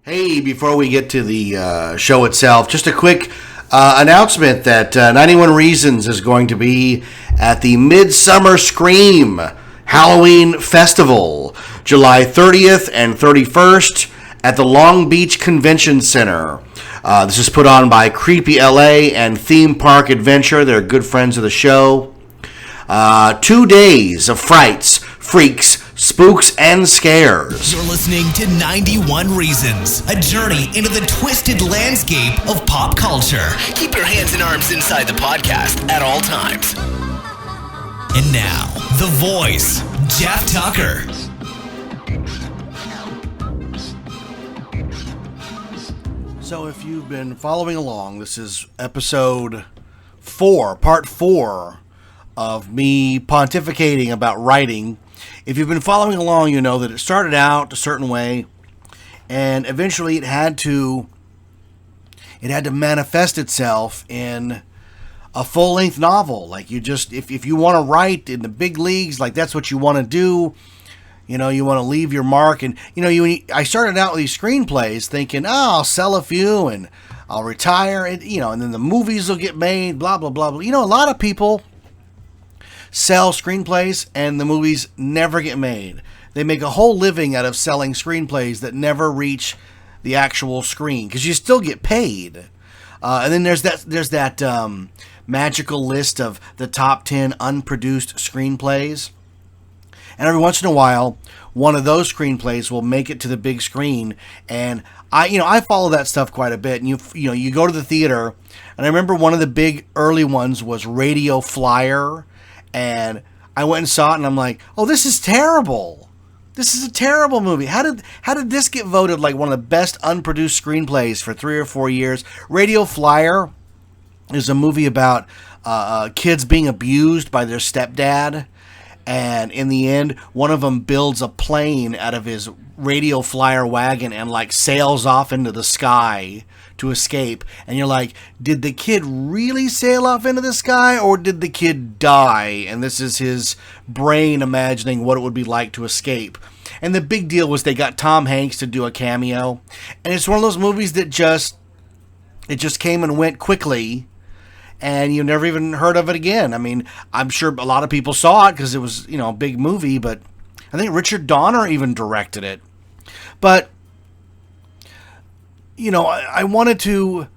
Hey, before we get to the show itself, just a quick announcement that 91 Reasons is going to be at the Midsummer Scream Halloween Festival, July 30th and 31st at the Long Beach Convention Center. This is put on by Creepy LA and Theme Park Adventure. They're good friends of the show. 2 days of frights, freaks, spooks, and scares. You're listening to 91 Reasons, a journey into the twisted landscape of pop culture. Keep your hands and arms inside the podcast at all times. And now, the voice, Jeff Tucker. So if you've been following along, this is episode 4, part 4 of me pontificating about writing. If you've been following along, you know that it started out a certain way, and eventually it had to manifest itself in a full-length novel. Like if you want to write in the big leagues, like that's what you want to do. You know, you want to leave your mark, and I started out with these screenplays thinking, I'll sell a few and I'll retire, and and then the movies will get made, blah blah blah blah. A lot of people sell screenplays and the movies never get made. They make a whole living out of selling screenplays that never reach the actual screen because you still get paid. And then there's that magical list of the top 10 unproduced screenplays. And every once in a while, one of those screenplays will make it to the big screen. And I follow that stuff quite a bit. And you go to the theater, and I remember one of the big early ones was Radio Flyer. And I went and saw it, and I'm like, oh, this is terrible. This is a terrible movie. How did this get voted like one of the best unproduced screenplays for 3 or 4 years? Radio Flyer is a movie about kids being abused by their stepdad. And in the end, one of them builds a plane out of his Radio Flyer wagon and like sails off into the sky to escape. And you're like, did the kid really sail off into the sky, or did the kid die? And this is his brain imagining what it would be like to escape. And the big deal was they got Tom Hanks to do a cameo. And it's one of those movies that just came and went quickly, and you never even heard of it again. I mean, I'm sure a lot of people saw it because it was, a big movie, but I think Richard Donner even directed it. But, I wanted to...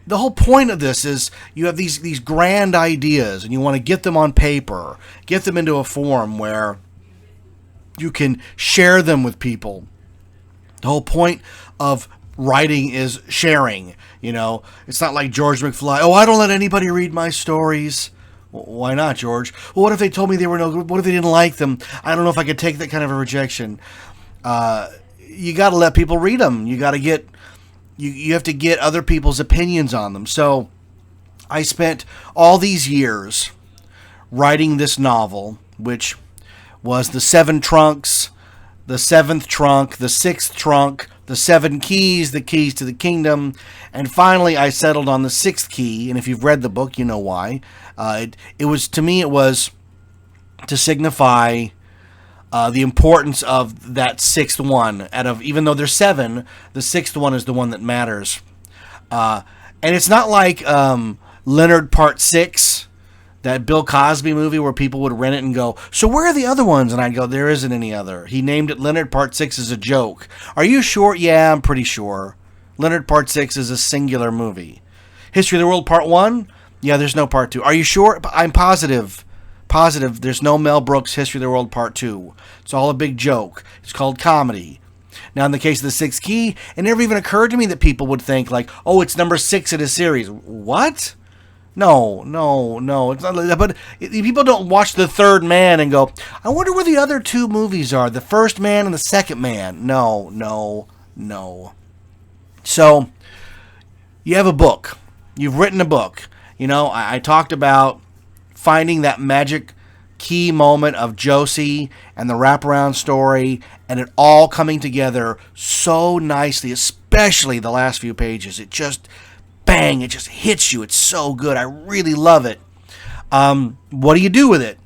The whole point of this is you have these grand ideas, and you want to get them on paper, get them into a form where you can share them with people. The whole point of writing is sharing. It's not like George McFly. Oh, I don't let anybody read my stories. Well, why not, George? Well, what if they told me they were no good? What if they didn't like them? I don't know if I could take that kind of a rejection. You got to let people read them. You got to get... You have to get other people's opinions on them. So I spent all these years writing this novel, which was The Seven Trunks, The Seventh Trunk, The Sixth Trunk, The Seven Keys, The Keys to the Kingdom, and finally I settled on the sixth key. And if you've read the book, you know why. It was to signify the importance of that sixth one. Even though there's 7, the sixth one is the one that matters. And it's not like Leonard Part 6, that Bill Cosby movie where people would rent it and go, so where are the other ones? And I'd go, there isn't any other. He named it Leonard Part 6 as a joke. Are you sure? Yeah, I'm pretty sure. Leonard Part 6 is a singular movie. History of the World Part 1? Yeah, there's no Part 2. Are you sure? I'm positive. There's no Mel Brooks History of the World Part 2. It's all a big joke. It's called comedy. Now, in the case of the sixth key, it never even occurred to me that people would think like, oh, it's number 6 in a series. What? No. It's not like that. But people don't watch The Third Man and go, I wonder where the other 2 movies are. The First Man and the Second Man. No. So, you have a book. You've written a book. I talked about finding that magic key moment of Josie and the wraparound story, and it all coming together so nicely, especially the last few pages. It just, bang, it just hits you. It's so good. I really love it. What do you do with it?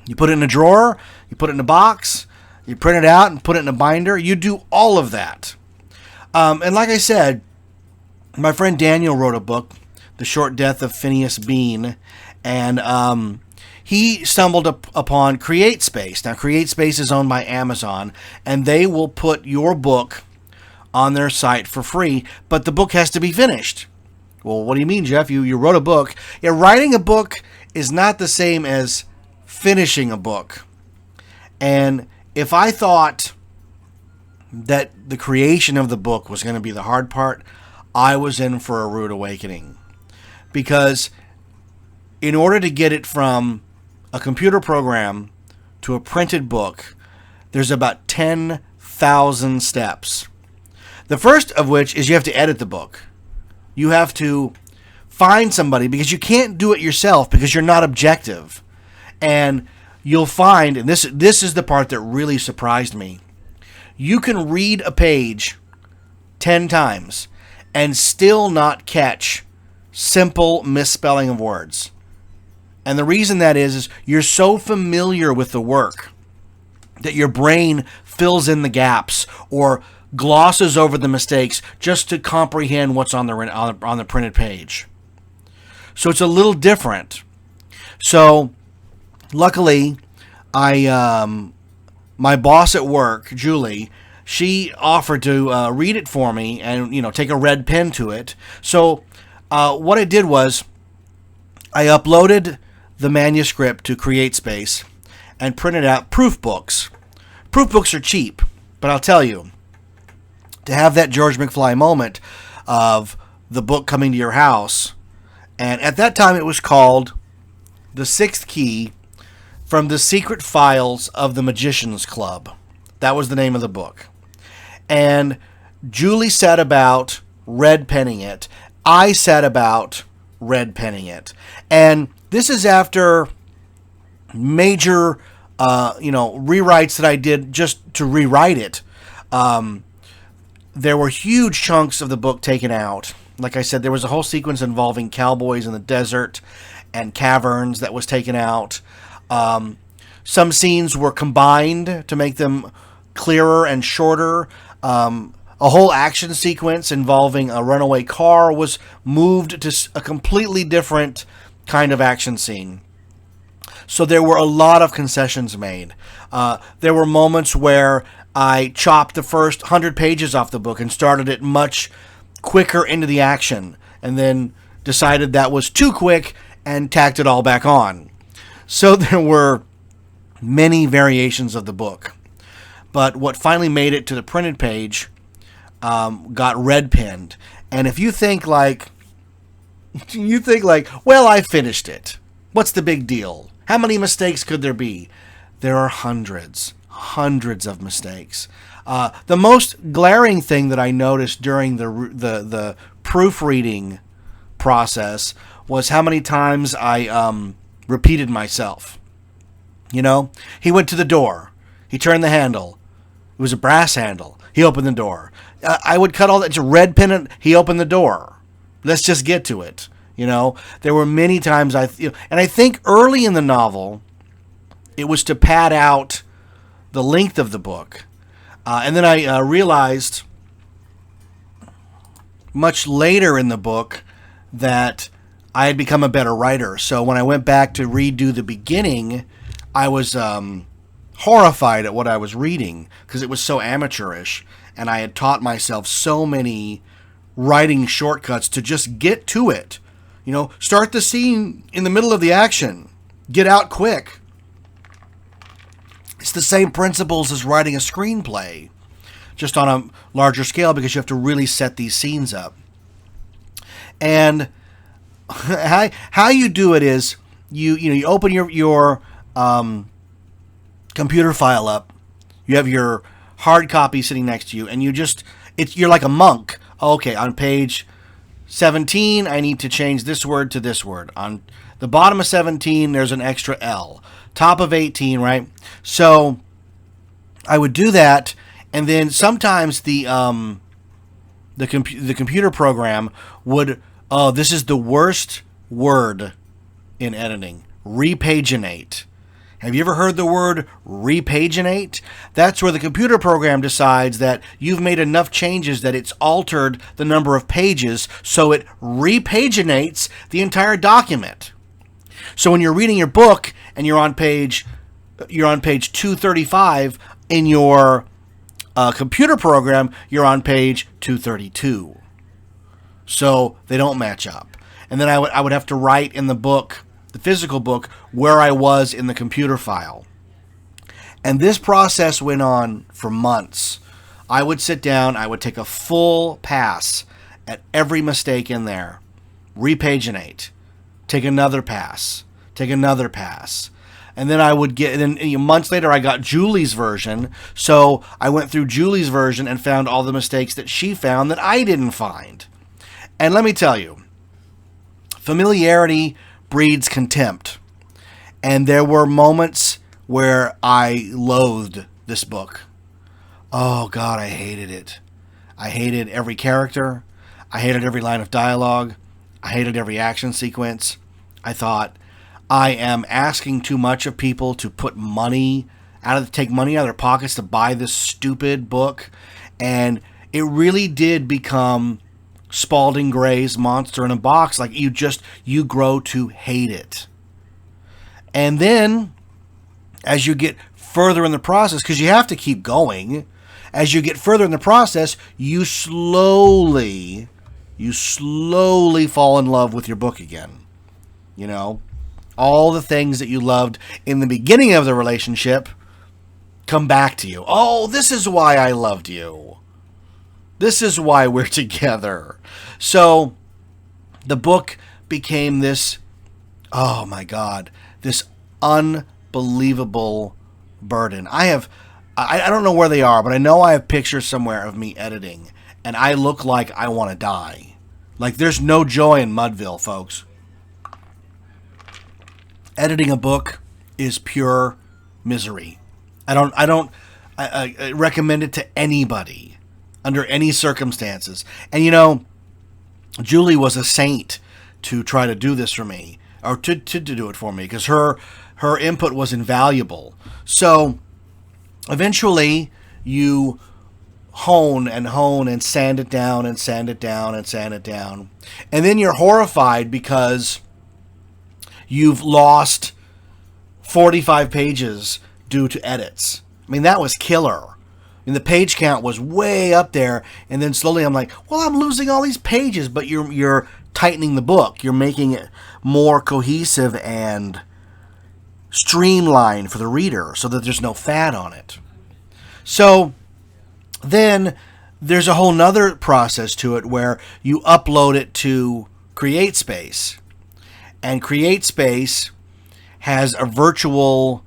You put it in a drawer, you put it in a box, you print it out and put it in a binder. You do all of that. And like I said, my friend Daniel wrote a book, The Short Death of Phineas Bean, and he stumbled upon CreateSpace. Now, CreateSpace is owned by Amazon, and they will put your book on their site for free, but the book has to be finished. Well, what do you mean, Jeff? You wrote a book. Yeah, writing a book is not the same as finishing a book. And if I thought that the creation of the book was going to be the hard part, I was in for a rude awakening. Because in order to get it from a computer program to a printed book, there's about 10,000 steps. The first of which is you have to edit the book. You have to find somebody, because you can't do it yourself because you're not objective. And you'll find, and this is the part that really surprised me, you can read a page 10 times and still not catch simple misspelling of words. And the reason that is you're so familiar with the work that your brain fills in the gaps or glosses over the mistakes just to comprehend what's on the printed page. So it's a little different. So luckily, my boss at work, Julie, she offered to read it for me and take a red pen to it. So what I did was I uploaded the manuscript to CreateSpace and printed out proof books. Proof books are cheap, but I'll tell you, to have that George McFly moment of the book coming to your house, and at that time it was called The Sixth Key from the Secret Files of the Magician's Club. That was the name of the book. And Julie set about red penning it. I set about red penning it. And this is after major, rewrites that I did just to rewrite it. There were huge chunks of the book taken out. Like I said, there was a whole sequence involving cowboys in the desert and caverns that was taken out. Some scenes were combined to make them clearer and shorter. A whole action sequence involving a runaway car was moved to a completely different kind of action scene. So there were a lot of concessions made. There were moments where I chopped the first 100 pages off the book and started it much quicker into the action, and then decided that was too quick and tacked it all back on. So there were many variations of the book. But what finally made it to the printed page got red penned. And if you think like, well, I finished it. What's the big deal? How many mistakes could there be? There are hundreds of mistakes. The most glaring thing that I noticed during the proofreading process was how many times I repeated myself. He went to the door. He turned the handle. It was a brass handle. He opened the door. I would cut all that to red pen it. He opened the door. Let's just get to it. There were many times and I think early in the novel, it was to pad out the length of the book. And then I realized much later in the book that I had become a better writer. So when I went back to redo the beginning, I was horrified at what I was reading because it was so amateurish. And I had taught myself so many writing shortcuts to just get to it. Start the scene in the middle of the action. Get out quick. It's the same principles as writing a screenplay, just on a larger scale because you have to really set these scenes up. And how you do it is you open your computer file up. You have your hard copy sitting next to you, and you're like a monk. Okay, on page 17, I need to change this word to this word. On the bottom of 17, there's an extra L. Top of 18, right? So I would do that, and then sometimes the computer program would, this is the worst word in editing, repaginate. Have you ever heard the word repaginate? That's where the computer program decides that you've made enough changes that it's altered the number of pages, so it repaginates the entire document. So when you're reading your book and you're on page 235 in your computer program, you're on page 232. So they don't match up. And then I would have to write in the book, the physical book, where I was in the computer file. And this process went on for months. I would sit down, I would take a full pass at every mistake in there, repaginate, take another pass, and then I would get, and then months later I got Julie's version, so I went through Julie's version and found all the mistakes that she found that I didn't find. And let me tell you, familiarity breeds contempt. And there were moments where I loathed this book. Oh God, I hated it. I hated every character. I hated every line of dialogue. I hated every action sequence. I thought, I am asking too much of people to take money out of their pockets to buy this stupid book. And it really did become Spalding Gray's Monster in a Box. Like, you grow to hate it. And then, as you get further in the process, because you have to keep going, as you get further in the process, you slowly fall in love with your book again. You know, all the things that you loved in the beginning of the relationship come back to you. Oh, this is why I loved you. This is why we're together. So the book became this, oh my God, this unbelievable burden. I don't know where they are, but I know I have pictures somewhere of me editing, and I look like I want to die. Like, there's no joy in Mudville, folks. Editing a book is pure misery. I recommend it to anybody under any circumstances. And you know, Julie was a saint to try to do this for me, or to do it for me, because her input was invaluable. So eventually you hone and sand it down and sand it down and sand it down. And then you're horrified because you've lost 45 pages due to edits. I mean, that was killer. I mean, the page count was way up there, and then slowly I'm like, well, I'm losing all these pages, but you're tightening the book. You're making it more cohesive and streamlined for the reader so that there's no fat on it. So then there's a whole nother process to it where you upload it to CreateSpace. And CreateSpace has a virtual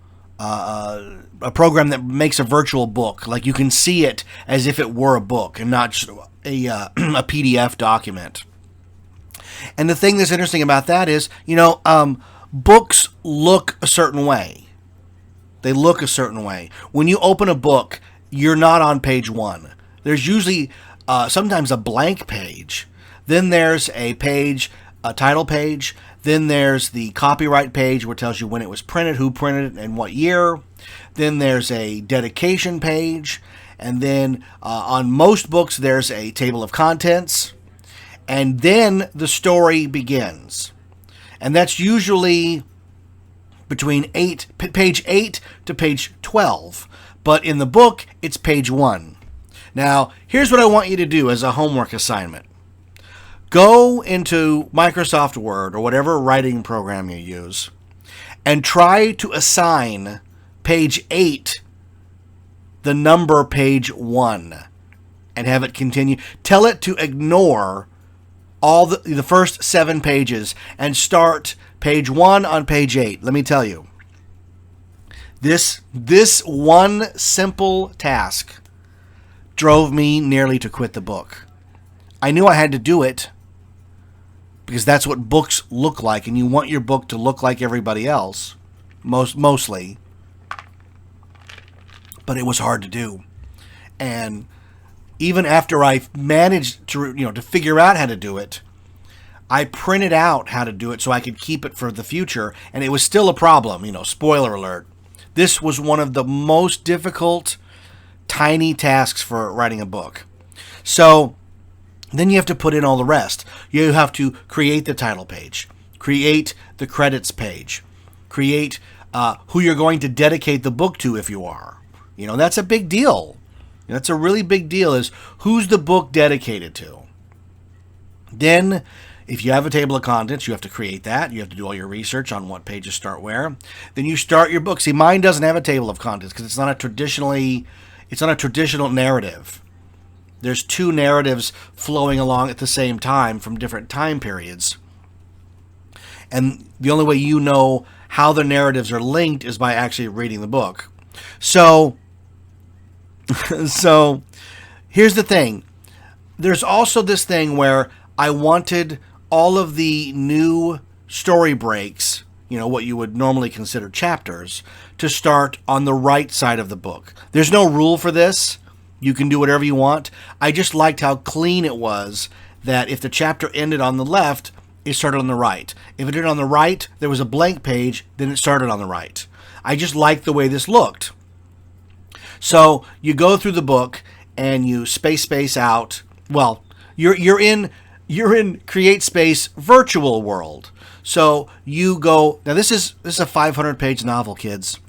a program that makes a virtual book. Like, you can see it as if it were a book and not just a PDF document. And the thing that's interesting about that is, you know, books look a certain way. They look a certain way. When you open a book, you're not on page 1. There's usually sometimes a blank page. Then there's a title page. Then there's the copyright page where it tells you when it was printed, who printed it, and what year. Then there's a dedication page. And then on most books, there's a table of contents. And then the story begins. And that's usually between page 8 to page 12. But in the book, it's page 1. Now, here's what I want you to do as a homework assignment. Go into Microsoft Word or whatever writing program you use and try to assign page 8 the number page 1 and have it continue. Tell it to ignore all the first 7 pages and start page 1 on page 8. Let me tell you, this one simple task drove me nearly to quit the book. I knew I had to do it because that's what books look like, and you want your book to look like everybody else, mostly. But it was hard to do. And even after I managed to figure out how to do it, I printed out how to do it so I could keep it for the future, and it was still a problem, spoiler alert. This was one of the most difficult, tiny tasks for writing a book. So then you have to put in all the rest. You have to create the title page, create the credits page, create who you're going to dedicate the book to if you are. That's a big deal. That's a really big deal, is who's the book dedicated to. Then, if you have a table of contents, you have to create that. You have to do all your research on what pages start where. Then you start your book. See, mine doesn't have a table of contents because it's not a traditional narrative. There's two narratives flowing along at the same time from different time periods. And the only way you know how the narratives are linked is by actually reading the book. So here's the thing. There's also this thing where I wanted all of the new story breaks, what you would normally consider chapters, to start on the right side of the book. There's no rule for this. You can do whatever you want. I just liked how clean it was, that if the chapter ended on the left, it started on the right. If it ended on the right, there was a blank page, then it started on the right. I just liked the way this looked. So you go through the book and you space out. Well, you're in CreateSpace virtual world. So you go, now this is a 500-page novel, kids.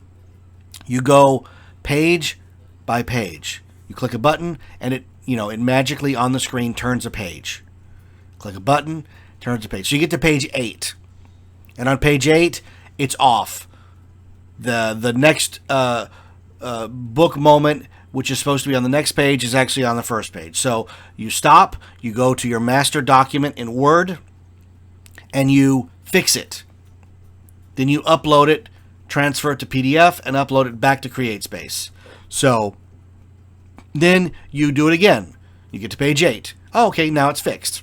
You go page by page. You click a button and it magically on the screen turns a page. Click a button, turns a page. So you get to page 8. And on page 8, it's off. The next book moment, which is supposed to be on the next page, is actually on the first page. So you stop, you go to your master document in Word, and you fix it. Then you upload it, transfer it to PDF, and upload it back to CreateSpace. So then you do it again. You get to page 8. Oh, okay, now it's fixed.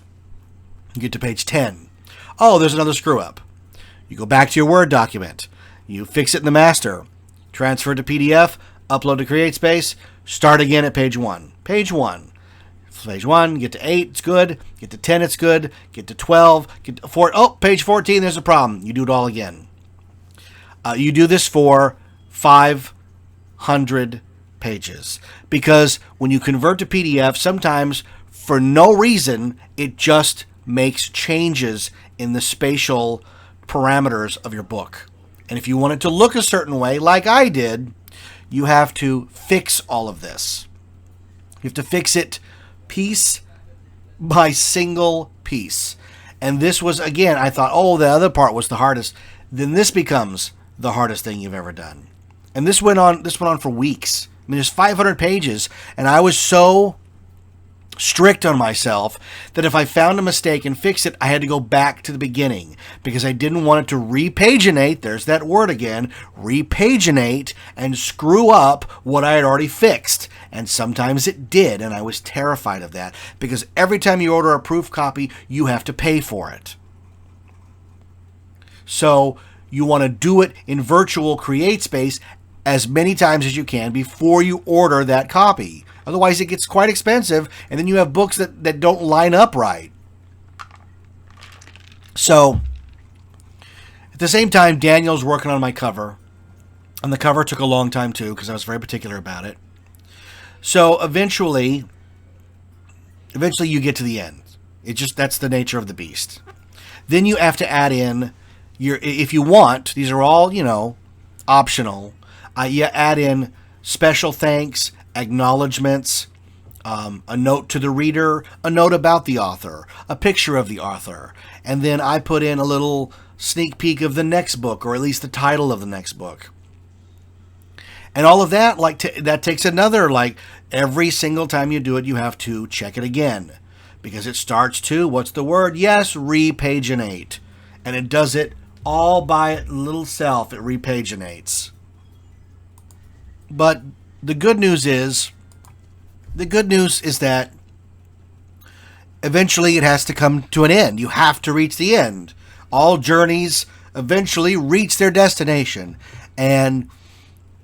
You get to page 10. Oh, there's another screw up. You go back to your Word document. You fix it in the master. Transfer to PDF, upload to CreateSpace, start again at page 1. Page 1. Page 1, get to 8, it's good. Get to 10, it's good. Get to 12, get to 4. Oh, page 14, there's a problem. You do it all again. You do this for 500 pages. Because when you convert to PDF, sometimes for no reason, it just makes changes in the spatial parameters of your book. And if you want it to look a certain way, like I did, you have to fix all of this. You have to fix it piece by single piece. And this was, again, I thought, the other part was the hardest. Then this becomes the hardest thing you've ever done. And this went on for weeks. I mean, there's 500 pages, and I was so strict on myself that if I found a mistake and fix it, I had to go back to the beginning because I didn't want it to repaginate, there's that word again, repaginate, and screw up what I had already fixed. And sometimes it did, and I was terrified of that because every time you order a proof copy, you have to pay for it. So you want to do it in virtual CreateSpace as many times as you can before you order that copy. Otherwise, it gets quite expensive, and then you have books that don't line up right. So, at the same time, Daniel's working on my cover. And the cover took a long time, too, because I was very particular about it. So, eventually you get to the end. That's the nature of the beast. Then you have to add in, if you want, these are all, optional. You add in special thanks, acknowledgments, a note to the reader, a note about the author, a picture of the author, and then I put in a little sneak peek of the next book, or at least the title of the next book. And all of that, that takes another, every single time you do it, you have to check it again, because it starts to, what's the word? Yes, repaginate. And it does it all by its little self. It repaginates. But the good news is that eventually it has to come to an end. You have to reach the end. All journeys eventually reach their destination. And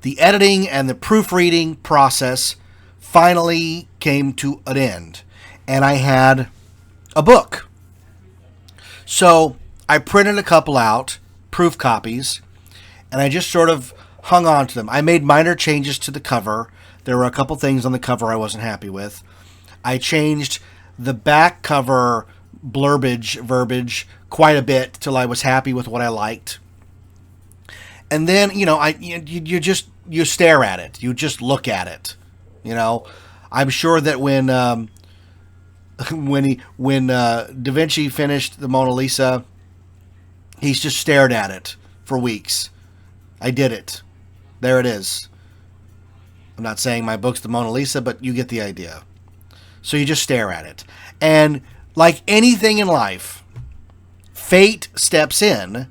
the editing and the proofreading process finally came to an end. And I had a book. So I printed a couple out, proof copies, and I just sort of hung on to them. I made minor changes to the cover. There were a couple things on the cover I wasn't happy with. I changed the back cover verbiage quite a bit till I was happy with what I liked. And then, you stare at it. You just look at it. I'm sure that when Da Vinci finished the Mona Lisa, he's just stared at it for weeks. I did it. There it is. I'm not saying my book's the Mona Lisa, but you get the idea. So you just stare at it. And like anything in life, fate steps in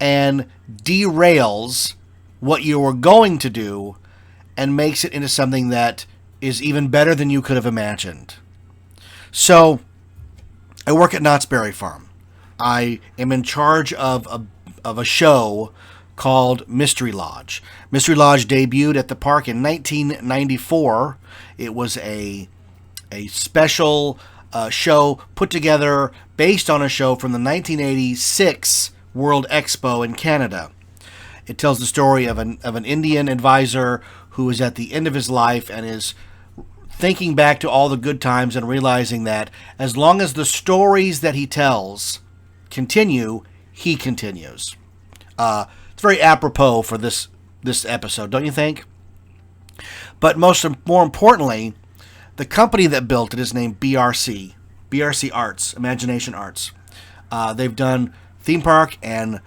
and derails what you were going to do and makes it into something that is even better than you could have imagined. So I work at Knott's Berry Farm. I am in charge of a show called Mystery Lodge. Mystery Lodge debuted at the park in 1994. It was a special show put together based on a show from the 1986 World Expo in Canada. It tells the story of an Indian advisor who is at the end of his life and is thinking back to all the good times and realizing that as long as the stories that he tells continue, he continues. It's very apropos for this episode, don't you think? But more importantly, the company that built it is named BRC Arts, Imagination Arts. They've done theme park and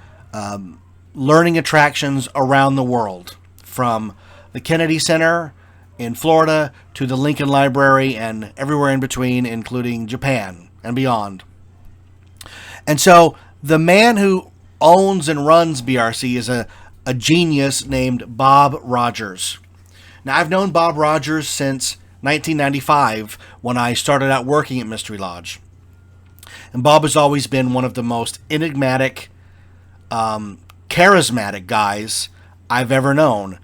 learning attractions around the world, from the Kennedy Center in Florida to the Lincoln Library and everywhere in between, including Japan and beyond. And so the man who owns and runs BRC is a genius named Bob Rogers. Now, I've known Bob Rogers since 1995 when I started out working at Mystery Lodge. And Bob has always been one of the most enigmatic, charismatic guys I've ever known.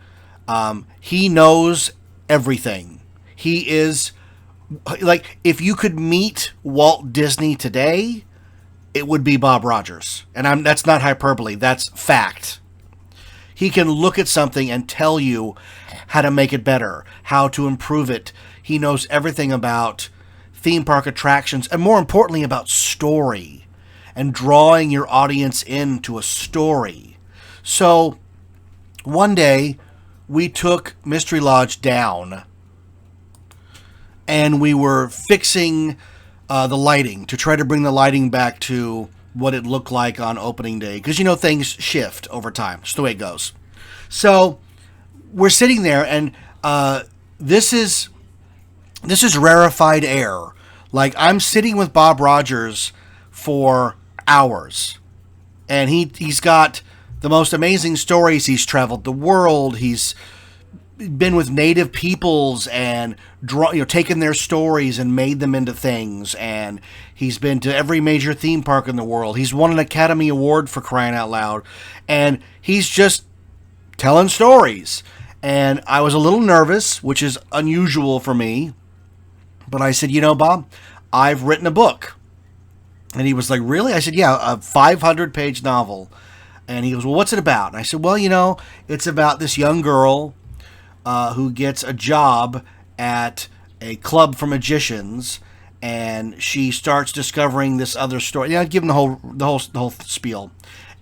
He knows everything. He is, like, if you could meet Walt Disney today, it would be Bob Rogers. And that's not hyperbole, that's fact. He can look at something and tell you how to make it better, how to improve it. He knows everything about theme park attractions, and more importantly, about story and drawing your audience into a story. So one day we took Mystery Lodge down and we were fixing the lighting to try to bring the lighting back to what it looked like on opening day. Because, things shift over time. It's the way it goes. So we're sitting there, and this is rarefied air. Like, I'm sitting with Bob Rogers for hours. And he's got the most amazing stories. He's traveled the world. He's been with native peoples and taken their stories and made them into things. And he's been to every major theme park in the world. He's won an Academy Award, for crying out loud. And he's just telling stories. And I was a little nervous, which is unusual for me. But I said, Bob, I've written a book. And he was like, really? I said, yeah, a 500-page novel. And he goes, well, what's it about? And I said, well, it's about this young girl who gets a job at a club for magicians, and she starts discovering this other story. I'd give him the whole spiel.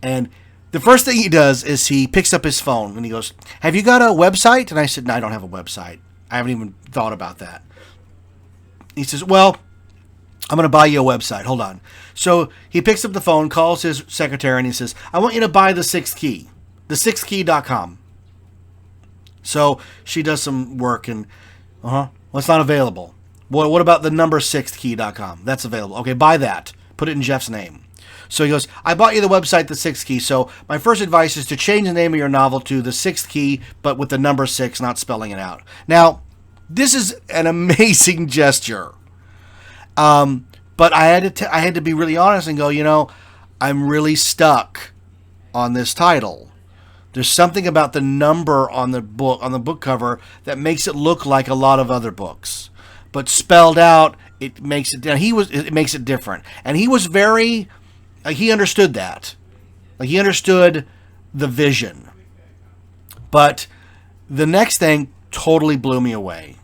And the first thing he does is he picks up his phone and he goes, have you got a website? And I said, no, I don't have a website. I haven't even thought about that. He says, well, I'm going to buy you a website. Hold on. So he picks up the phone, calls his secretary, and he says, I want you to buy the Sixth Key, thesixthkey.com. So she does some work and, well, it's not available. Well, what about the number sixthkey.com? That's available. Okay, buy that. Put it in Jeff's name. So he goes, I bought you the website, The Sixth Key. So my first advice is to change the name of your novel to The Sixth Key, but with the number 6, not spelling it out. Now, this is an amazing gesture. But I had to be really honest and go, I'm really stuck on this title. There's something about the number on the book cover that makes it look like a lot of other books, but spelled out, it makes it different. And he was he understood that. Like, he understood the vision. But the next thing totally blew me away.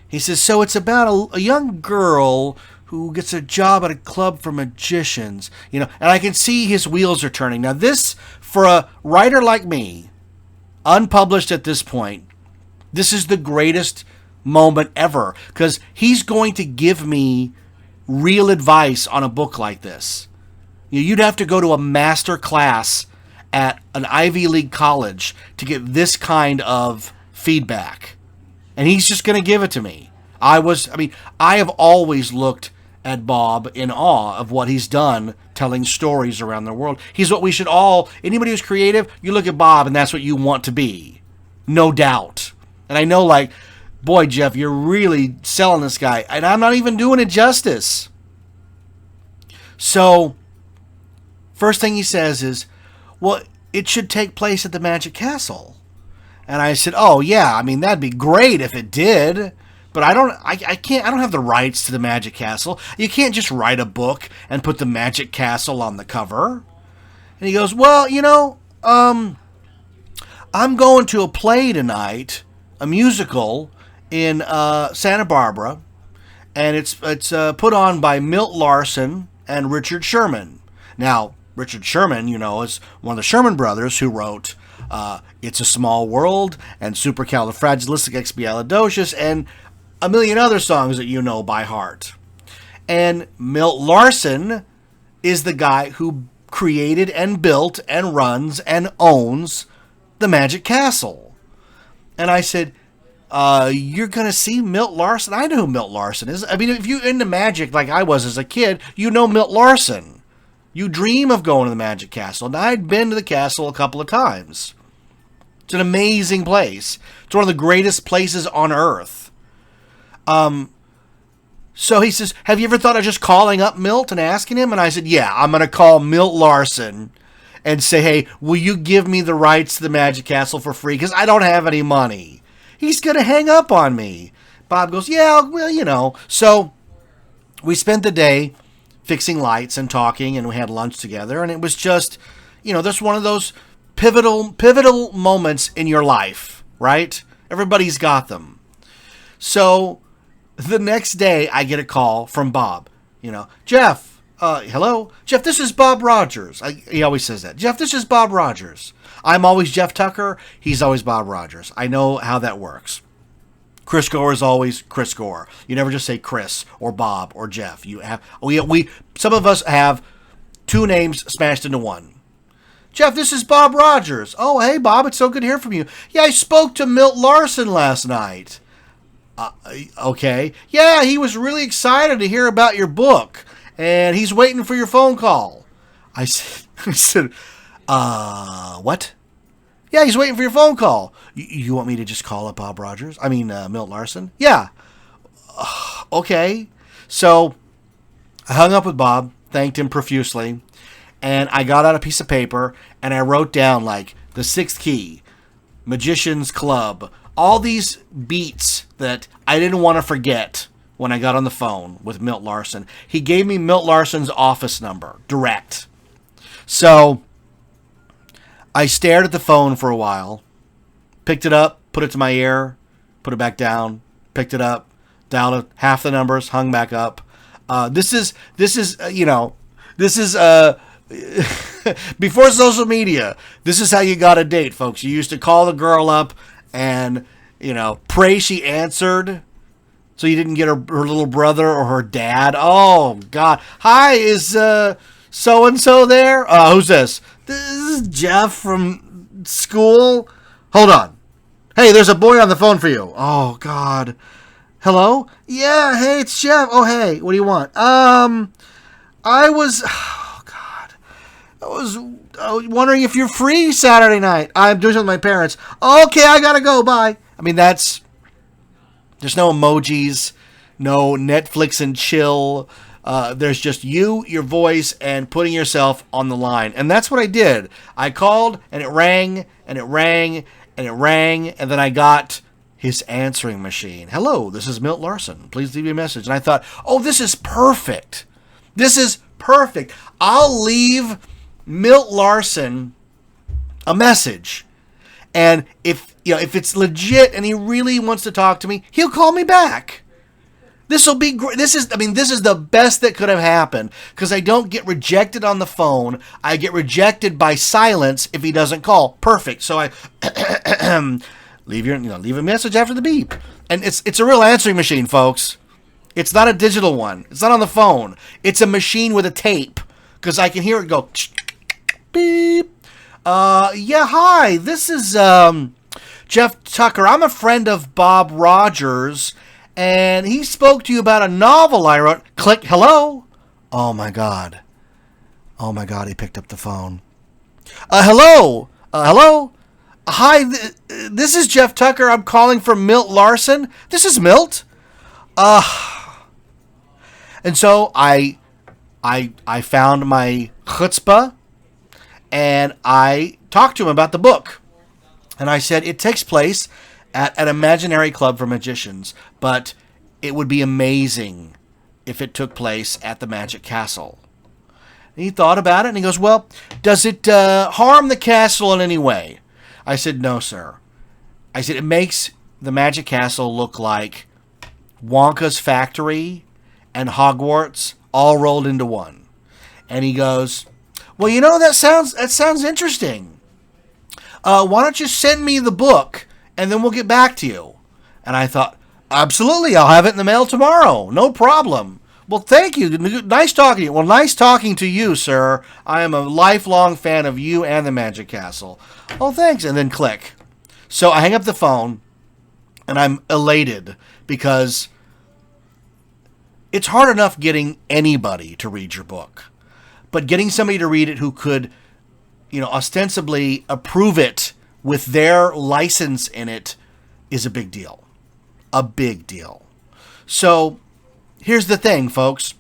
He says, so it's about a young girl who gets a job at a club for magicians, and I can see his wheels are turning. Now this, for a writer like me, unpublished at this point, this is the greatest moment ever, because he's going to give me real advice on a book like this. You'd have to go to a master class at an Ivy League college to get this kind of feedback. And he's just going to give it to me. I have always looked at Bob in awe of what he's done telling stories around the world. He's what we should all, anybody who's creative, you look at Bob and that's what you want to be. No doubt. And I know, boy, Jeff, you're really selling this guy. And I'm not even doing it justice. So, first thing he says is, well, it should take place at the Magic Castle. And I said, oh, yeah, that'd be great if it did. But I don't have the rights to the Magic Castle. You can't just write a book and put the Magic Castle on the cover. And he goes, well, I'm going to a play tonight, a musical in Santa Barbara, and it's put on by Milt Larson and Richard Sherman. Now, Richard Sherman, is one of the Sherman brothers who wrote It's a Small World and Supercalifragilisticexpialidocious and a million other songs that you know by heart. And Milt Larson is the guy who created and built and runs and owns the Magic Castle. And I said, you're going to see Milt Larson? I know who Milt Larson is. If you're into magic like I was as a kid, you know Milt Larson. You dream of going to the Magic Castle. And I'd been to the castle a couple of times. It's an amazing place. It's one of the greatest places on earth. So he says, have you ever thought of just calling up Milt and asking him? And I said, yeah, I'm going to call Milt Larson and say, hey, will you give me the rights to the Magic Castle for free? Because I don't have any money. He's going to hang up on me. Bob goes, yeah, well, So we spent the day fixing lights and talking, and we had lunch together. And it was just, that's one of those pivotal moments in your life, right? Everybody's got them. So the next day I get a call from Bob, Jeff, hello? Jeff, this is Bob Rogers. He always says that. Jeff, this is Bob Rogers. I'm always Jeff Tucker. He's always Bob Rogers. I know how that works. Chris Gore is always Chris Gore. You never just say Chris or Bob or Jeff. You have some of us have two names smashed into one. Jeff, this is Bob Rogers. Oh, hey, Bob, it's so good to hear from you. Yeah, I spoke to Milt Larson last night. Okay. Yeah, he was really excited to hear about your book, and he's waiting for your phone call. I said, what? Yeah, he's waiting for your phone call. You want me to just call up Bob Rogers? Milt Larson? Yeah. Okay. So I hung up with Bob, thanked him profusely, and I got out a piece of paper, and I wrote down, the sixth key, Magician's Club, all these beats that I didn't want to forget when I got on the phone with Milt Larson. He gave me Milt Larson's office number, direct. So I stared at the phone for a while, picked it up, put it to my ear, put it back down, picked it up, dialed half the numbers, hung back up. This is before social media. This is how you got a date, folks. You used to call the girl up and, pray she answered so you didn't get her little brother or her dad. Oh, God. Hi, is so-and-so there? Who's this? This is Jeff from school. Hold on. Hey, there's a boy on the phone for you. Oh, God. Hello? Yeah, hey, it's Jeff. Oh, hey, what do you want? I was wondering if you're free Saturday night. I'm doing something with my parents. Okay, I gotta go. Bye. There's no emojis, no Netflix and chill. There's just you, your voice, and putting yourself on the line. And that's what I did. I called, and it rang, and it rang, and it rang, and then I got his answering machine. Hello, this is Milt Larson. Please leave me a message. And I thought, oh, this is perfect. This is perfect. I'll leave Milt Larson a message, And if it's legit and he really wants to talk to me, he'll call me back. This will be great. This is the best that could have happened, because I don't get rejected on the phone. I get rejected by silence if he doesn't call. Perfect. So I leave a message after the beep. And it's a real answering machine, folks. It's not a digital one. It's not on the phone. It's a machine with a tape, because I can hear it go beep. Yeah, hi. This is Jeff Tucker. I'm a friend of Bob Rogers, and he spoke to you about a novel I wrote. Click, hello. Oh my God, he picked up the phone. Hello. Hi, this is Jeff Tucker. I'm calling from Milt Larson. This is Milt. And so I found my chutzpah, and I talked to him about the book. And I said, it takes place at an imaginary club for magicians, but it would be amazing if it took place at the Magic Castle. And he thought about it, and he goes, well, does it harm the castle in any way? I said, no, sir. I said, it makes the Magic Castle look like Wonka's factory and Hogwarts all rolled into one. And he goes, well, that sounds interesting. Why don't you send me the book, and then we'll get back to you? And I thought, absolutely, I'll have it in the mail tomorrow. No problem. Well, thank you. Nice talking to you. Well, nice talking to you, sir. I am a lifelong fan of you and the Magic Castle. Oh, thanks. And then click. So I hang up the phone, and I'm elated, because it's hard enough getting anybody to read your book. But getting somebody to read it who could, ostensibly approve it with their license in it is a big deal. A big deal. So here's the thing, folks.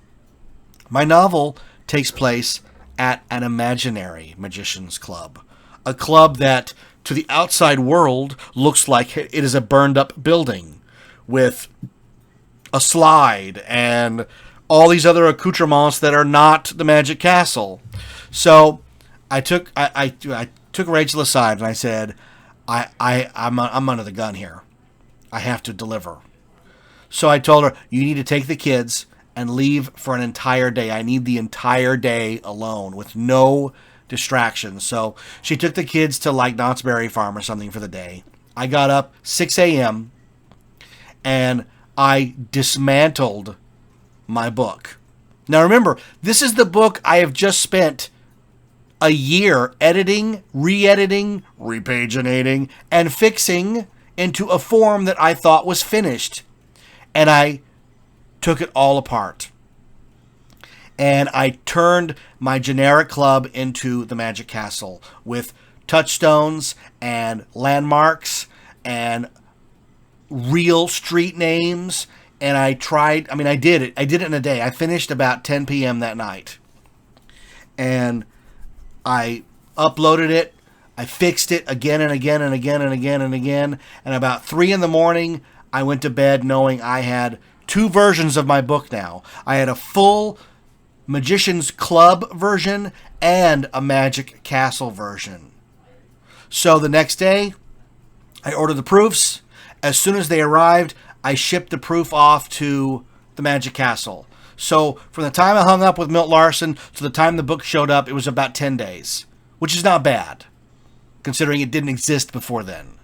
My novel takes place at an imaginary magician's club. A club that, to the outside world, looks like it is a burned up building with a slide and all these other accoutrements that are not the Magic Castle. So I took Rachel aside, and I said, I'm under the gun here. I have to deliver. So I told her, you need to take the kids and leave for an entire day. I need the entire day alone with no distractions. So she took the kids to like Knott's Berry Farm or something for the day. I got up 6 a.m. and I dismantled my book. Now remember, this is the book I have just spent a year editing, re-editing, repaginating, and fixing into a form that I thought was finished. And I took it all apart. And I turned my generic club into the Magic Castle with touchstones and landmarks and real street names. And I did it. I did it in a day. I finished about 10 p.m. that night. And I uploaded it. I fixed it again and again and again and again and again. And about 3 in the morning, I went to bed knowing I had 2 versions of my book now. I had a full Magician's Club version and a Magic Castle version. So the next day, I ordered the proofs. As soon as they arrived, I shipped the proof off to the Magic Castle. So from the time I hung up with Milt Larson to the time the book showed up, it was about 10 days, which is not bad, considering it didn't exist before then.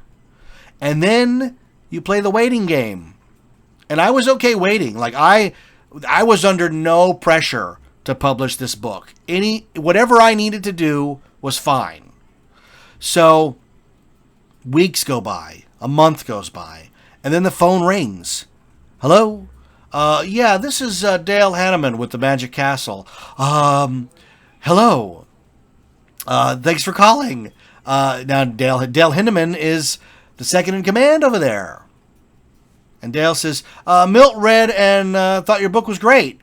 And then you play the waiting game. And I was okay waiting. Like I was under no pressure to publish this book. Whatever I needed to do was fine. So weeks go by, a month goes by, and then the phone rings. Hello? Yeah, this is Dale Hanneman with the Magic Castle. Hello. Thanks for calling. Now, Dale Hanneman is the second in command over there. And Dale says, Milt read and thought your book was great.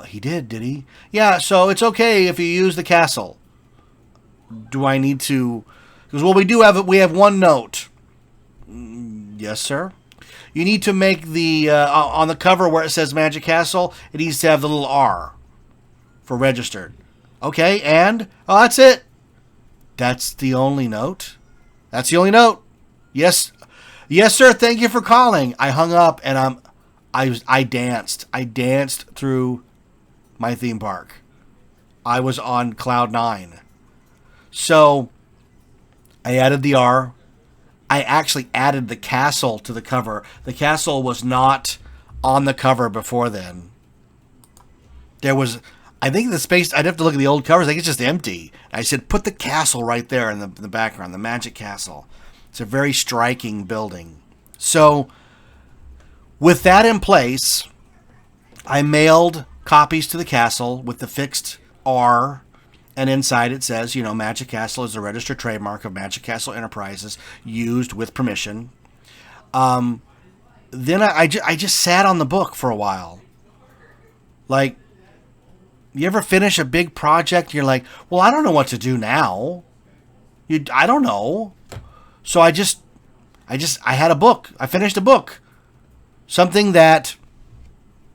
He did he? Yeah, so it's okay if you use the castle. Do I need to? Because, well, we have one note. Yes, sir. You need to make the, on the cover where it says Magic Castle, it needs to have the little R for registered. Okay, and? Oh, that's it. That's the only note? That's the only note. Yes, yes, sir. Thank you for calling. I hung up and I danced. I danced through my theme park. I was on cloud nine. So I added the R. I actually added the castle to the cover. The castle was not on the cover before then. There was, I think the space, I'd have to look at the old covers. I think it's just empty. I said, put the castle right there in the background, the Magic Castle. It's a very striking building. So with that in place, I mailed copies to the castle with the fixed R. And inside it says, Magic Castle is the registered trademark of Magic Castle Enterprises, used with permission. Then I just sat on the book for a while. Like, you ever finish a big project and you're like, well, I don't know what to do now. I don't know. So I had a book. I finished a book. Something that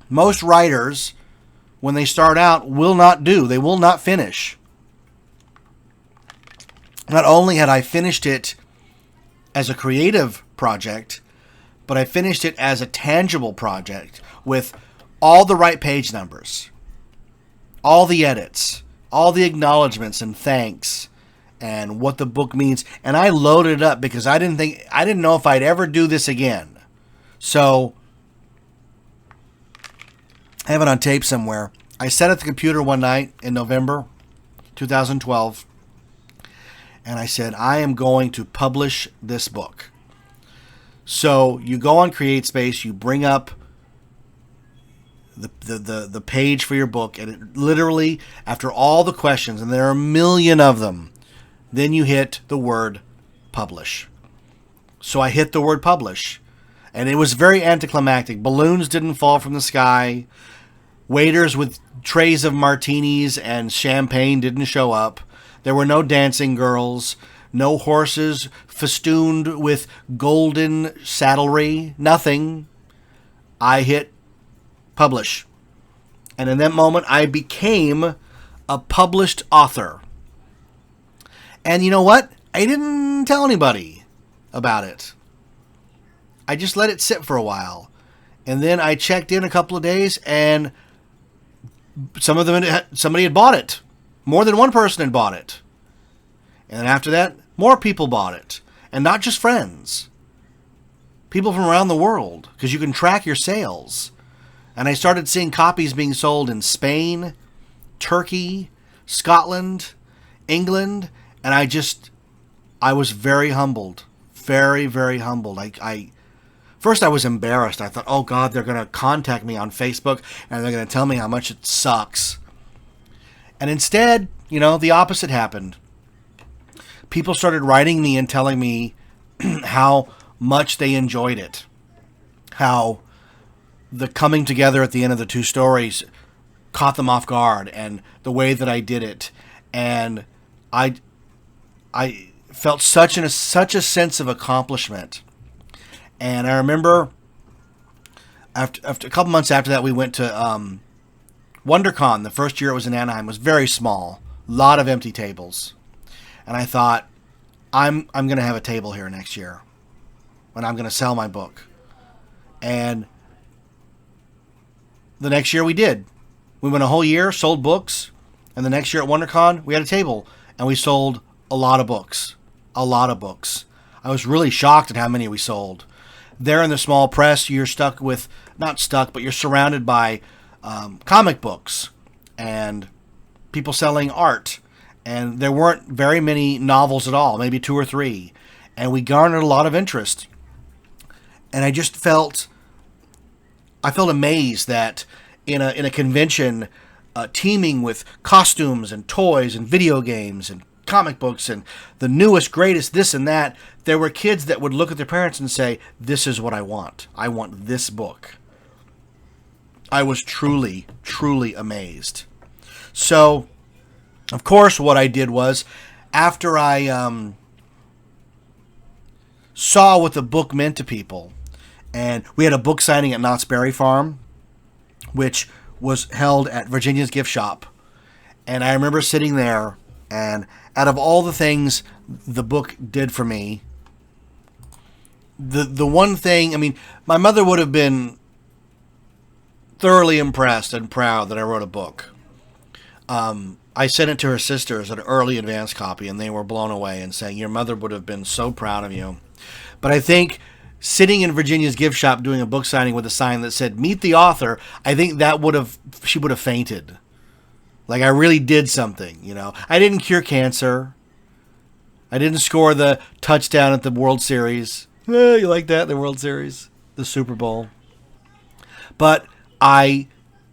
most writers, when they start out, will not do. They will not finish. Not only had I finished it as a creative project, but I finished it as a tangible project with all the right page numbers, all the edits, all the acknowledgments and thanks, and what the book means. And I loaded it up because I didn't know if I'd ever do this again. So I have it on tape somewhere. I sat at the computer one night in November 2012. And I said, I am going to publish this book. So you go on CreateSpace, you bring up the page for your book, and it literally, after all the questions, and there are a million of them, then you hit the word publish. So I hit the word publish. And it was very anticlimactic. Balloons didn't fall from the sky. Waiters with trays of martinis and champagne didn't show up. There were no dancing girls, no horses festooned with golden saddlery, nothing. I hit publish. And in that moment, I became a published author. And you know what? I didn't tell anybody about it. I just let it sit for a while. And then I checked in a couple of days, and somebody had bought it. More than one person had bought it. And then after that, more people bought it. And not just friends. People from around the world. Because you can track your sales. And I started seeing copies being sold in Spain, Turkey, Scotland, England. And I was very humbled. Very, very humbled. First I was embarrassed. I thought, oh God, they're going to contact me on Facebook. And they're going to tell me how much it sucks. And instead, the opposite happened. People started writing me and telling me how much they enjoyed it. How the coming together at the end of the two stories caught them off guard, and the way that I did it. And I felt such a sense of accomplishment. And I remember after a couple months after that, we went to WonderCon. The first year it was in Anaheim. It was very small. A lot of empty tables. And I thought, I'm going to have a table here next year. And I'm going to sell my book. And the next year we did. We went a whole year, sold books. And the next year at WonderCon, we had a table. And we sold a lot of books. A lot of books. I was really shocked at how many we sold. There in the small press, you're not stuck, but you're surrounded by comic books and people selling art. And there weren't very many novels at all, maybe 2 or 3. And we garnered a lot of interest. And I felt amazed that in a convention teeming with costumes and toys and video games and comic books and the newest, greatest this and that, there were kids that would look at their parents and say, this is what I want. I want this book. I was truly, truly amazed. So, of course, what I did was, after I saw what the book meant to people, and we had a book signing at Knott's Berry Farm, which was held at Virginia's Gift Shop. And I remember sitting there And out of all the things the book did for me, the one thing, I mean, my mother would have been thoroughly impressed and proud that I wrote a book. I sent it to her sisters, an early advance copy, and they were blown away and saying, your mother would have been so proud of you. But I think sitting in Virginia's gift shop doing a book signing with a sign that said, meet the author, I think she would have fainted. Like, I really did something, you know. I didn't cure cancer. I didn't score the touchdown at the World Series. You like that, the World Series? The Super Bowl. But I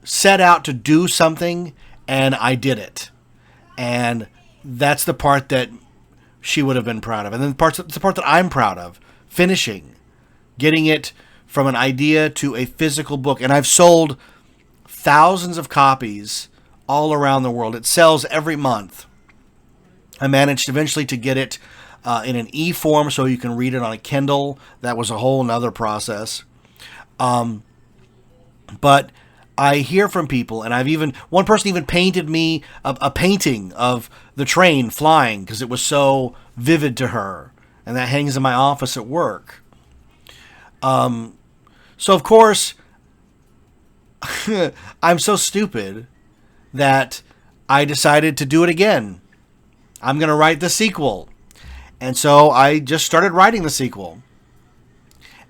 set out to do something, and I did it. And that's the part that she would have been proud of. And then the part that I'm proud of, finishing, getting it from an idea to a physical book. And I've sold thousands of copies all around the world. It sells every month. I managed eventually to get it in an e-form so you can read it on a Kindle. That was a whole nother process. But I hear from people, and one person even painted me a painting of the train flying because it was so vivid to her, and that hangs in my office at work. So of course, I'm so stupid that I decided to do it again. I'm going to write the sequel. And so I just started writing the sequel.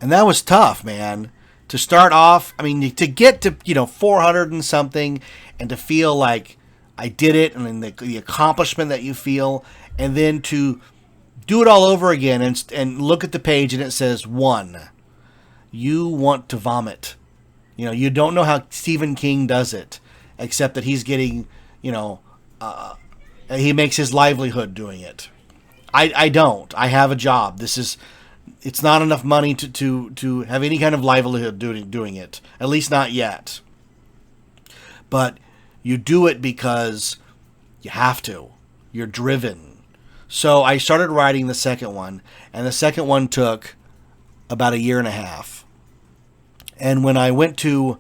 And that was tough, man. To start off, I mean, to get to, 400 and something, and to feel like I did it, and then the accomplishment that you feel, and then to do it all over again and look at the page and it says 1. You want to vomit. You don't know how Stephen King does it, except that he's getting, he makes his livelihood doing it. I don't. I have a job. It's not enough money to have any kind of livelihood doing it. At least not yet. But you do it because you have to. You're driven. So I started writing the second one, and the second one took about 1.5 years. And when I went to,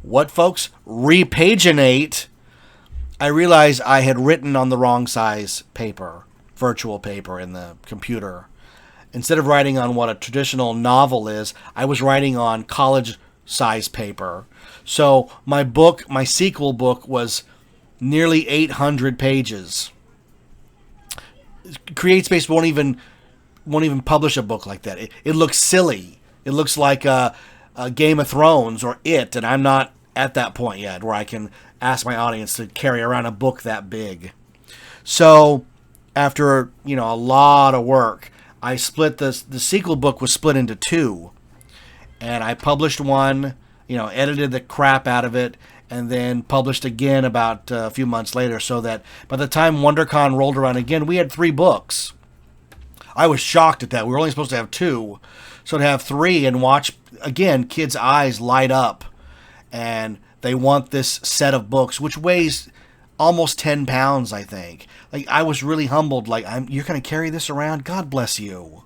what folks? Repaginate, I realized I had written on the wrong size paper, virtual paper in the computer. Instead of writing on what a traditional novel is, I was writing on college size paper. So my sequel book was nearly 800 pages. CreateSpace won't even publish a book like that. It looks silly. It looks like a Game of Thrones or It, and I'm not at that point yet where I can ask my audience to carry around a book that big. So after a lot of work, I split the sequel book was split into 2, and I published one, edited the crap out of it, and then published again about a few months later, so that by the time WonderCon rolled around again, we had 3 books. I was shocked at that. We were only supposed to have 2, so to have 3 and watch again, kids' eyes light up, and they want this set of books, which weighs almost 10 pounds, I think. Like, I was really humbled. Like, you're going to carry this around? God bless you.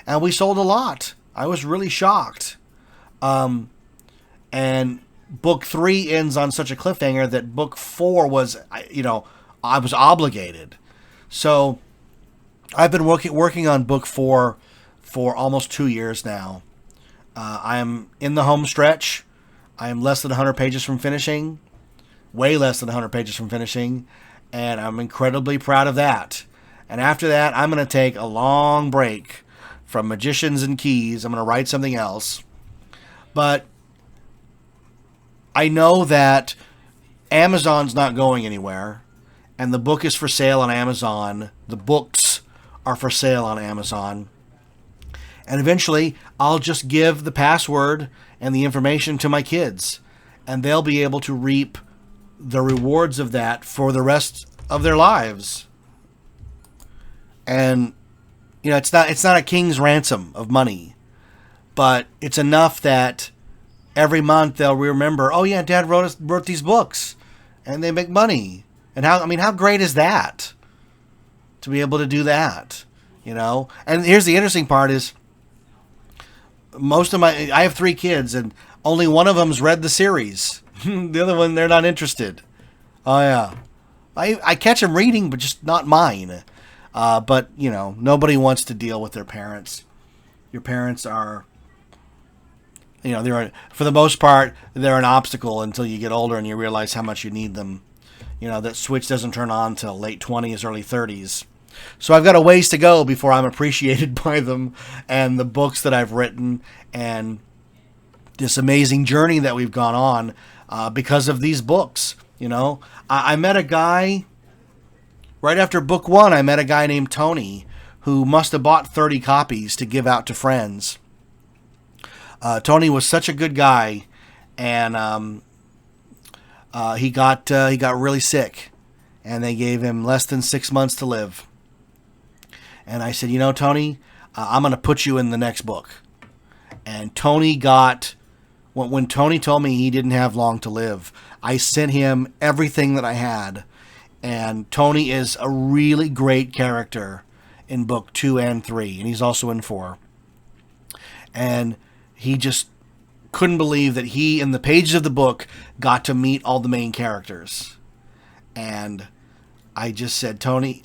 And we sold a lot. I was really shocked. And book 3 ends on such a cliffhanger that book 4 was, I was obligated. So I've been working on book 4 for almost 2 years now. I am in the home stretch. I am less than 100 pages from finishing. Way less than 100 pages from finishing. And I'm incredibly proud of that. And after that, I'm going to take a long break from Magicians and Keys. I'm going to write something else. But I know that Amazon's not going anywhere. And the book is for sale on Amazon. The books are for sale on Amazon. And eventually, I'll just give the password and the information to my kids. And they'll be able to reap the rewards of that for the rest of their lives. And, it's not a king's ransom of money. But it's enough that every month they'll remember, oh yeah, Dad wrote these books. And they make money. And how great is that? To be able to do that, And here's the interesting part is, I have 3 kids, and only one of them's read the series. The other one, they're not interested. Oh yeah. I catch them reading, but just not mine. But, you know, nobody wants to deal with their parents. Your parents are, you know, for the most part, they're an obstacle until you get older and you realize how much you need them. You know, that switch doesn't turn on till late 20s, early 30s. So I've got a ways to go before I'm appreciated by them and the books that I've written and this amazing journey that we've gone on because of these books. You know, I met a guy right after book 1. I met a guy named Tony who must have bought 30 copies to give out to friends. Tony was such a good guy, and he got really sick, and they gave him less than 6 months to live. And I said, you know, Tony, I'm going to put you in the next book. And Tony got, when Tony told me he didn't have long to live, I sent him everything that I had. And Tony is a really great character in book 2 and 3, and he's also in 4. And he just couldn't believe that he, in the pages of the book, got to meet all the main characters. And I just said, Tony,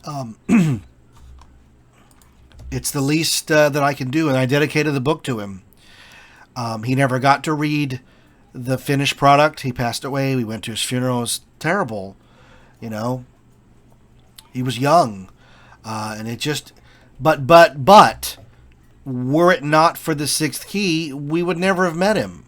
it's the least that I can do, and I dedicated the book to him. He never got to read the finished product. He passed away. We went to his funeral. It was terrible, you know. He was young, and it just, but, were it not for the Sixth Key, we would never have met him,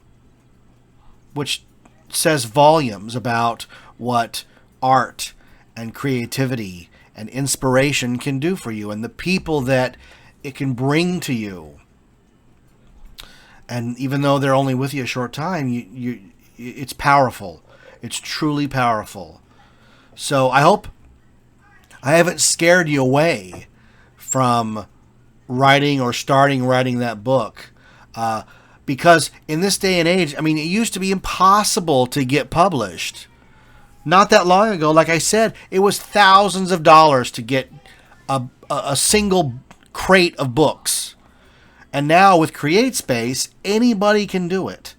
which says volumes about what art and creativity and inspiration can do for you and the people that it can bring to you. And even though they're only with you a short time, it's powerful. It's truly powerful. So I hope I haven't scared you away from writing or starting writing that book. Because in this day and age, I mean, it used to be impossible to get published. Not that long ago, like I said, it was thousands of dollars to get a single crate of books. And now with CreateSpace, anybody can do it.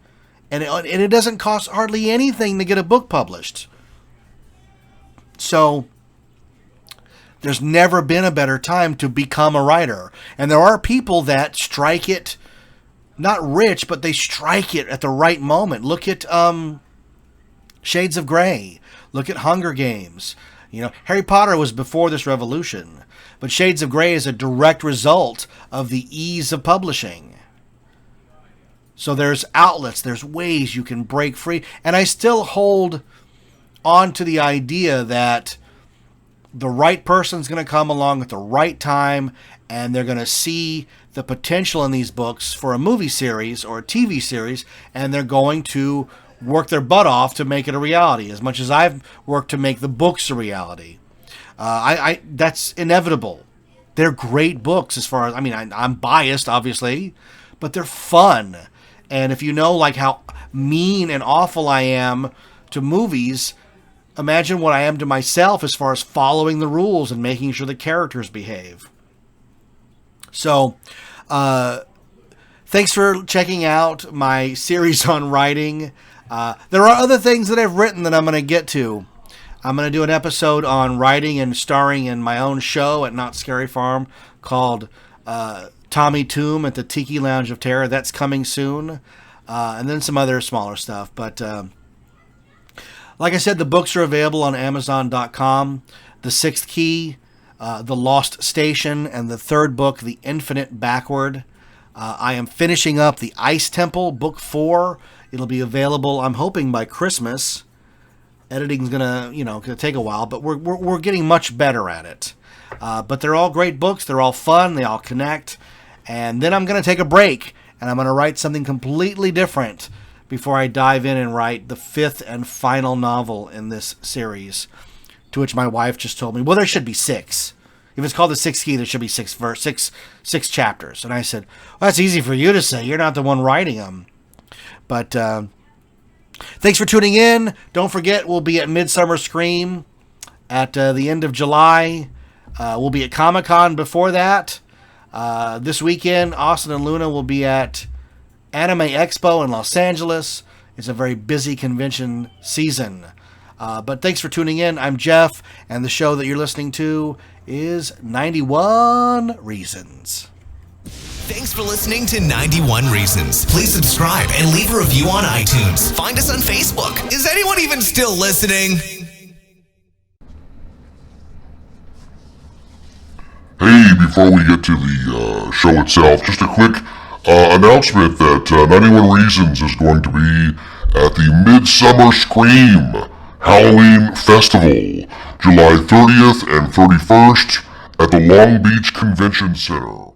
And it doesn't cost hardly anything to get a book published. So there's never been a better time to become a writer. And there are people that strike it, not rich, but they strike it at the right moment. Look at Shades of Grey. Look at Hunger Games. You know, Harry Potter was before this revolution, but Shades of Grey is a direct result of the ease of publishing. So there's outlets, there's ways you can break free. And I still hold on to the idea that the right person's going to come along at the right time, and they're going to see the potential in these books for a movie series or a TV series, and they're going to work their butt off to make it a reality, as much as I've worked to make the books a reality. That's inevitable. They're great books as far as, I mean, I'm biased, obviously, but they're fun. And if you know, like, how mean and awful I am to movies, imagine what I am to myself as far as following the rules and making sure the characters behave. So, thanks for checking out my series on writing. There are other things that I've written that I'm going to get to. I'm going to do an episode on writing and starring in my own show at Not Scary Farm called Tommy Tomb at the Tiki Lounge of Terror. That's coming soon. And then some other smaller stuff. But like I said, the books are available on Amazon.com. The Sixth Key, The Lost Station, and the third book, The Infinite Backward. I am finishing up The Ice Temple, Book 4. It'll be available, I'm hoping, by Christmas. Editing's gonna take a while, but we're getting much better at it. But they're all great books. They're all fun. They all connect. And then I'm gonna take a break, and I'm gonna write something completely different before I dive in and write the 5th and final novel in this series. To which my wife just told me, well, there should be 6. If it's called The Sixth Key, there should be 6 chapters. And I said, well, that's easy for you to say. You're not the one writing them. But thanks for tuning in. Don't forget, we'll be at Midsummer Scream at the end of July. We'll be at Comic-Con before that. This weekend, Austin and Luna will be at Anime Expo in Los Angeles. It's a very busy convention season. But thanks for tuning in. I'm Jeff, and the show that you're listening to is 91 Reasons. Thanks for listening to 91 Reasons. Please subscribe and leave a review on iTunes. Find us on Facebook. Is anyone even still listening? Hey, before we get to the show itself, just a quick announcement that 91 Reasons is going to be at the Midsummer Scream Halloween Festival, July 30th and 31st at the Long Beach Convention Center.